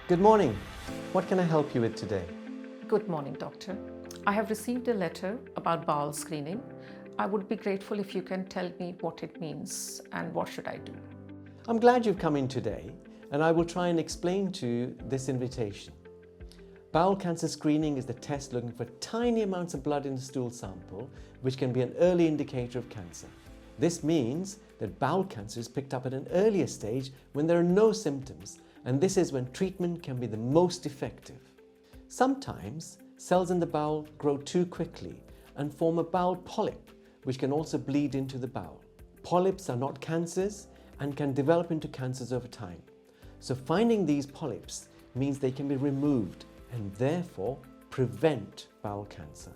Good morning. What can I help you with today? Good morning, doctor. I have received a letter about bowel screening. I would be grateful if you can tell me what it means and what should I do. I'm glad you've come in today, and I will try and explain to you this invitation. Bowel cancer screening is the test looking for tiny amounts of blood in a stool sample, which can be an early indicator of cancer. This means that bowel cancer is picked up at an earlier stage when there are no symptoms, and this is when treatment can be the most effective. Sometimes cells in the bowel grow too quickly and form a bowel polyp, which can also bleed into the bowel. Polyps are not cancers and can develop into cancers over time. So finding these polyps means they can be removed and therefore prevent bowel cancer.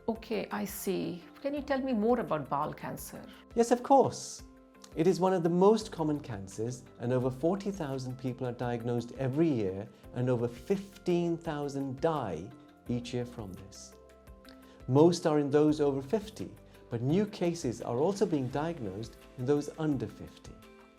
Okay, I see. Can you tell me more about bowel cancer? Yes, of course. It is one of the most common cancers, and over 40,000 people are diagnosed every year, and over 15,000 die each year from this. Most are in those over 50, but new cases are also being diagnosed in those under 50.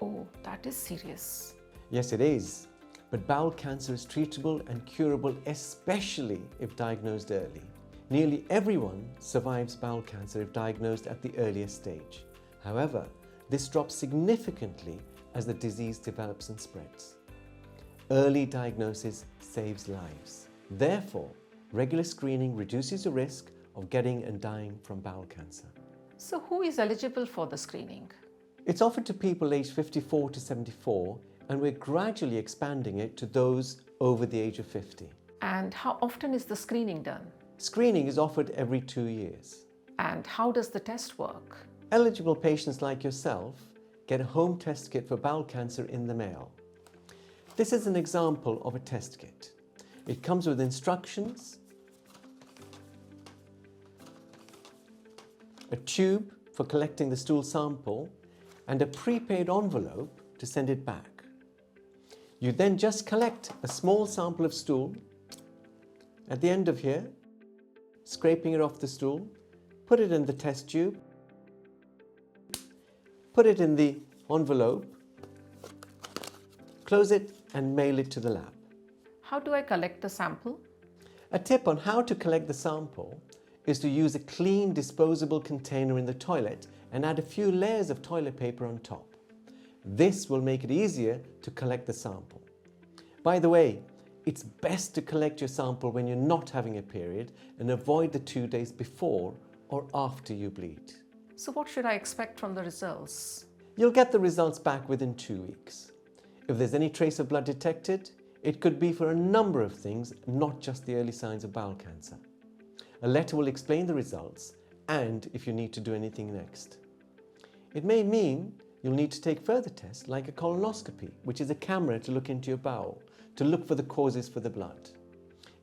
Oh, that is serious. Yes, it is. But bowel cancer is treatable and curable, especially if diagnosed early. Nearly everyone survives bowel cancer if diagnosed at the earliest stage. However, this drops significantly as the disease develops and spreads. Early diagnosis saves lives. Therefore, regular screening reduces the risk of getting and dying from bowel cancer. So who is eligible for the screening? It's offered to people aged 54 to 74, and we're gradually expanding it to those over the age of 50. And how often is the screening done? Screening is offered every 2 years. And how does the test work? Eligible patients like yourself get a home test kit for bowel cancer in the mail. This is an example of a test kit. It comes with instructions, a tube for collecting the stool sample, and a prepaid envelope to send it back. You then just collect a small sample of stool at the end of here, scraping it off the stool, put it in the test tube, put it in the envelope, close it and mail it to the lab. How do I collect the sample? A tip on how to collect the sample is to use a clean disposable container in the toilet and add a few layers of toilet paper on top. This will make it easier to collect the sample. By the way, it's best to collect your sample when you're not having a period and avoid the 2 days before or after you bleed. So what should I expect from the results? You'll get the results back within 2 weeks. If there's any trace of blood detected, it could be for a number of things, not just the early signs of bowel cancer. A letter will explain the results and if you need to do anything next. It may mean you'll need to take further tests like a colonoscopy, which is a camera to look into your bowel, to look for the causes for the blood.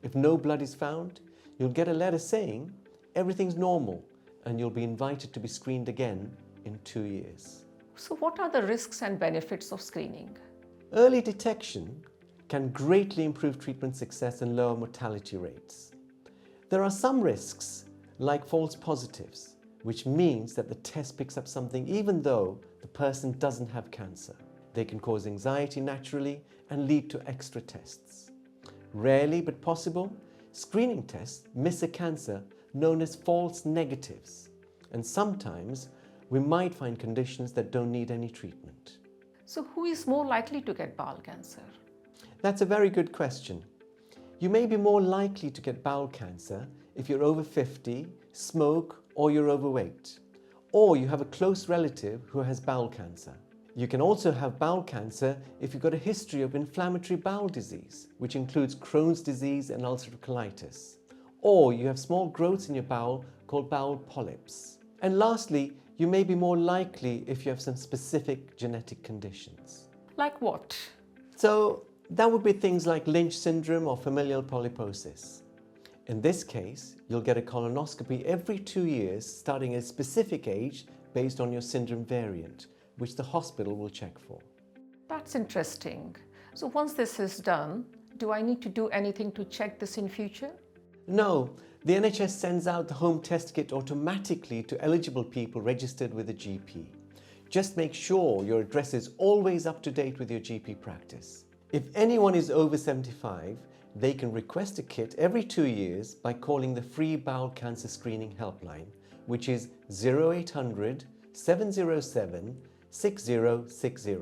If no blood is found, you'll get a letter saying everything's normal and you'll be invited to be screened again in 2 years. So what are the risks and benefits of screening? Early detection can greatly improve treatment success and lower mortality rates. There are some risks, like false positives, which means that the test picks up something even though the person doesn't have cancer. They can cause anxiety naturally and lead to extra tests. Rarely but possible, screening tests miss a cancer known as false negatives, and sometimes we might find conditions that don't need any treatment. So who is more likely to get bowel cancer? That's a very good question. You may be more likely to get bowel cancer if you're over 50, smoke, or you're overweight, or you have a close relative who has bowel cancer. You can also have bowel cancer if you've got a history of inflammatory bowel disease, which includes Crohn's disease and ulcerative colitis, or you have small growths in your bowel called bowel polyps. And lastly, you may be more likely if you have some specific genetic conditions. Like what? So that would be things like Lynch syndrome or familial polyposis. In this case, you'll get a colonoscopy every 2 years starting at a specific age based on your syndrome variant, which the hospital will check for. That's interesting. So once this is done, do I need to do anything to check this in future? No, the NHS sends out the home test kit automatically to eligible people registered with a GP. Just make sure your address is always up to date with your GP practice. If anyone is over 75, they can request a kit every 2 years by calling the free bowel cancer screening helpline, which is 0800 707 6060.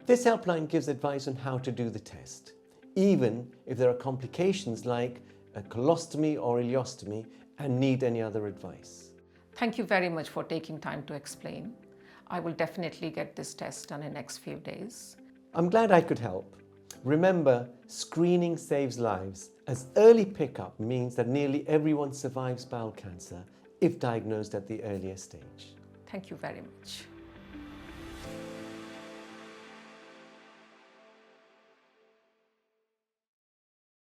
This helpline gives advice on how to do the test, even if there are complications like a colostomy or ileostomy and need any other advice. Thank you very much for taking time to explain. I will definitely get this test done in the next few days. I'm glad I could help. Remember, screening saves lives, as early pickup means that nearly everyone survives bowel cancer if diagnosed at the earliest stage. Thank you very much.